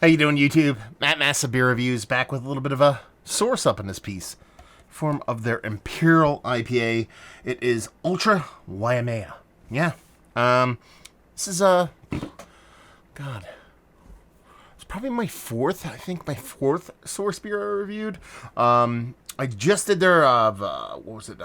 How you doing, YouTube? Matt Massa Beer Reviews back with a little bit of a source up in this piece. Form of their Imperial IPA. It is Ultra Waimea. Yeah. This is God. It's probably my fourth source beer I reviewed. I just did their what was it?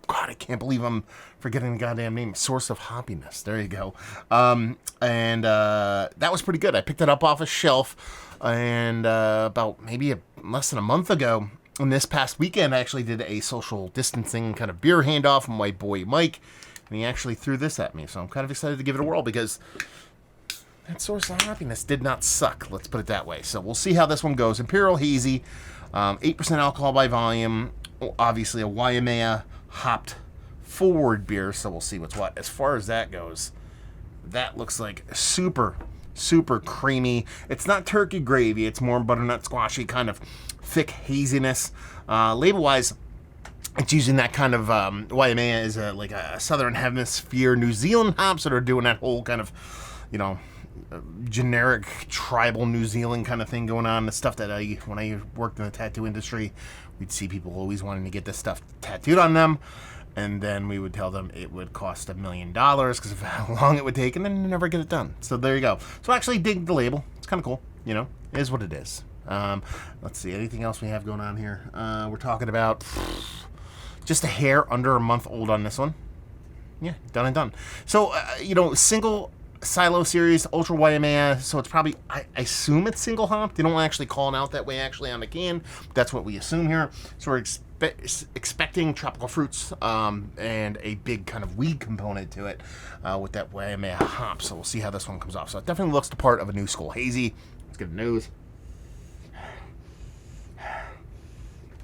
God, I can't believe I'm forgetting the goddamn name. Source of Happiness. There you go. And that was pretty good. I picked it up off a shelf, and about maybe less than a month ago, and this past weekend, I actually did a social distancing kind of beer handoff from my boy Mike, and he actually threw this at me. So I'm kind of excited to give it a whirl because that Source of Happiness did not suck. Let's put it that way. So we'll see how this one goes. Imperial Hazie, 8% alcohol by volume. Obviously a Waimea hopped forward beer, so we'll see what's what. As far as that goes, that looks like super creamy. It's not turkey gravy, it's more butternut squashy, kind of thick haziness. Label wise, it's using that kind of Waimea is like a southern hemisphere New Zealand hops that are doing that whole kind of, you know, generic tribal New Zealand kind of thing going on. The stuff that when I worked in the tattoo industry, we'd see people always wanting to get this stuff tattooed on them, and then we would tell them it would cost $1 million because of how long it would take, and then never get it done. So there you go. So actually dig the label. It's kind of cool. You know, it is what it is. Let's see, anything else we have going on here? We're talking about just a hair under a month old on this one. Yeah, done and done. So, you know, single silo series, Ultra Waimea, so it's probably, I assume it's single hop. They don't actually call it out that way actually on the can, but that's what we assume here. So we're expecting tropical fruits and a big kind of weed component to it with that Waimea hop. So we'll see how this one comes off. So it definitely looks the part of a new school hazy. Let's get a nose.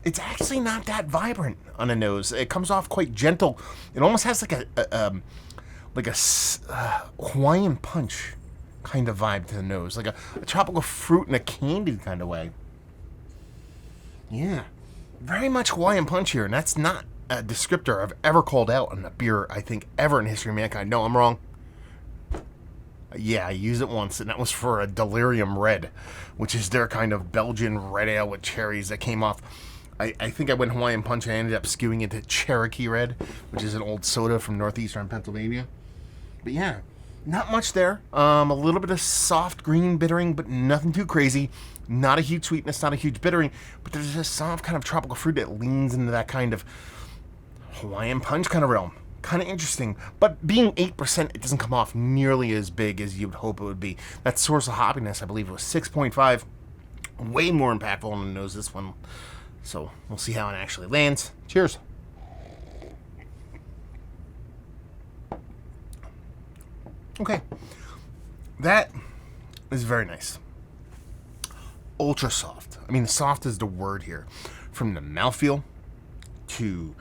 It's actually not that vibrant on the nose. It comes off quite gentle. It almost has like a Hawaiian punch kind of vibe to the nose, like a tropical fruit in a candied kind of way. Yeah, very much Hawaiian punch here, and that's not a descriptor I've ever called out on a beer, I think, ever in the history of mankind. No, I'm wrong. Yeah, I used it once, and that was for a Delirium Red, which is their kind of Belgian red ale with cherries that came off. I think I went Hawaiian punch and I ended up skewing into Cherokee Red, which is an old soda from northeastern Pennsylvania. But yeah, not much there. A little bit of soft green bittering, but nothing too crazy. Not a huge sweetness, not a huge bittering, but there's a soft kind of tropical fruit that leans into that kind of Hawaiian punch kind of realm. Kind of interesting, but being 8%, it doesn't come off nearly as big as you would hope it would be. That Source of Happiness, I believe, was 6.5. Way more impactful on the nose, this one. So we'll see how it actually lands. Cheers. Okay, that is very nice. Ultra soft. I mean, soft is the word here. From the mouthfeel to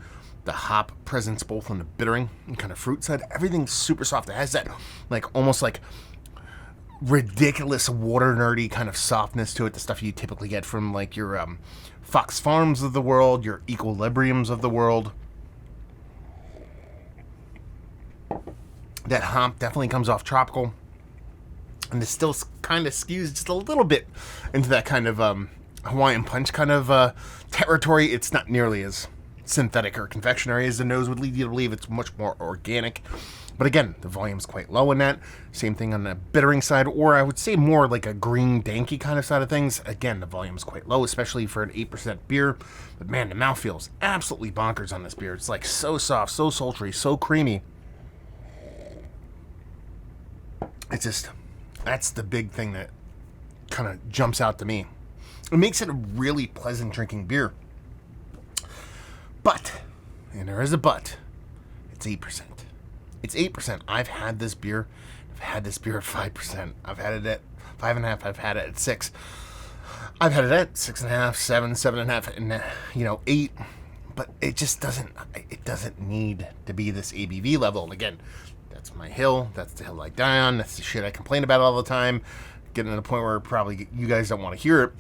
the hop presence, both on the bittering and kind of fruit side, everything's super soft. It has that, like, almost like ridiculous water nerdy kind of softness to it. The stuff you typically get from, like, your Fox Farms of the world, your Equilibriums of the world. That hop definitely comes off tropical, and it still kind of skews just a little bit into that kind of Hawaiian punch kind of territory. It's not nearly as synthetic or confectionery as the nose would lead you to believe. It's much more organic. But again, the volume's quite low in that. Same thing on the bittering side, or I would say more like a green danky kind of side of things. Again, the volume's quite low, especially for an 8% beer. But man, the mouthfeel's absolutely bonkers on this beer. It's like so soft, so sultry, so creamy. It's just, that's the big thing that kind of jumps out to me. It makes it a really pleasant drinking beer. But, and there is a but, it's 8%. It's 8%. I've had this beer. I've had this beer at 5%. I've had it at 5.5. I've had it at 6. I've had it at 6.5, 7, 7.5, and 8. But it just doesn't. It doesn't need to be this ABV level. And again, that's my hill. That's the hill I die on. That's the shit I complain about all the time. Getting to the point where probably you guys don't want to hear it.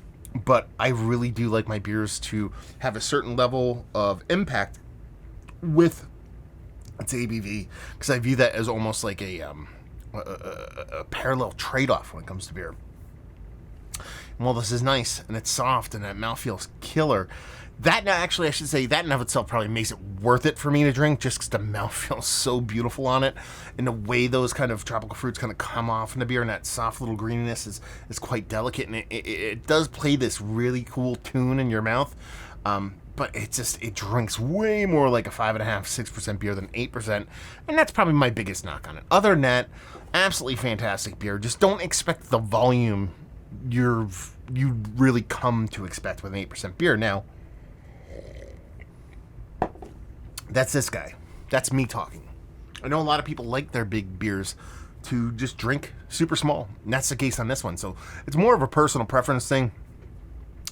But I really do like my beers to have a certain level of impact with its ABV, because I view that as almost like a parallel trade-off when it comes to beer. Well, this is nice, and it's soft, and that mouthfeel's killer. That, actually, I should say, that in of itself probably makes it worth it for me to drink, just because the mouthfeel is so beautiful on it, and the way those kind of tropical fruits kind of come off in the beer, and that soft little greeniness is quite delicate, and it does play this really cool tune in your mouth, but it drinks way more like a 5.5%, 6% beer than 8%, and that's probably my biggest knock on it. Other than that, absolutely fantastic beer. Just don't expect the volume you really come to expect with an 8% beer. Now, that's this guy. That's me talking. I know a lot of people like their big beers to just drink super small, and that's the case on this one. So it's more of a personal preference thing,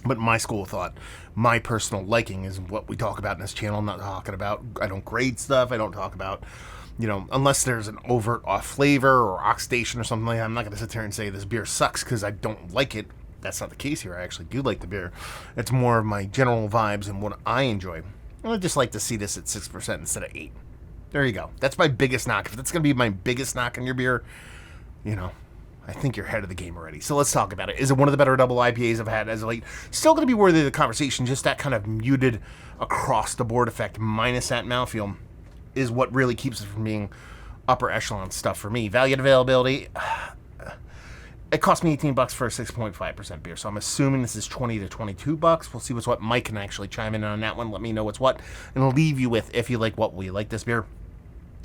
but my school of thought, my personal liking is what we talk about in this channel. I'm not talking about, I don't grade stuff. I don't talk about, unless there's an overt off flavor or oxidation or something like that. I'm not going to sit there and say this beer sucks because I don't like it. That's not the case here. I actually do like the beer. It's more of my general vibes and what I enjoy. I'd just like to see this at 6% instead of 8%. There you go. That's my biggest knock. If that's going to be my biggest knock on your beer, I think you're ahead of the game already. So let's talk about it. Is it one of the better double IPAs I've had as of late? Still going to be worthy of the conversation. Just that kind of muted across-the-board effect minus that mouthfeel is what really keeps it from being upper echelon stuff for me. Value and availability, it cost me $18 for a 6.5% beer, so I'm assuming this is $20 to $22. We'll see what's what. Mike can actually chime in on that one. Let me know what's what, and I'll leave you with, if you like what we like this beer.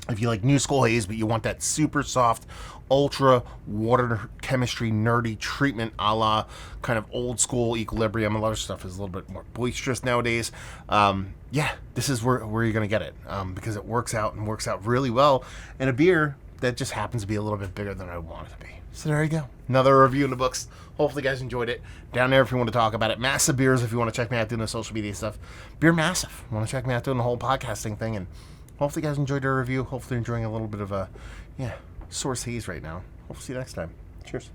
If you like New School Haze, but you want that super soft, ultra water chemistry nerdy treatment, a la kind of old school Equilibrium. A lot of stuff is a little bit more boisterous nowadays. This is where you're going to get it, because it works out really well in a beer that just happens to be a little bit bigger than I want it to be. So there you go. Another review in the books. Hopefully you guys enjoyed it. Down there if you want to talk about it. Massive Beers if you want to check me out doing the social media stuff. Beer Massive. Want to check me out doing the whole podcasting thing. And hopefully you guys enjoyed the review. Hopefully you're enjoying a little bit of a, source haze right now. Hopefully see you next time. Cheers.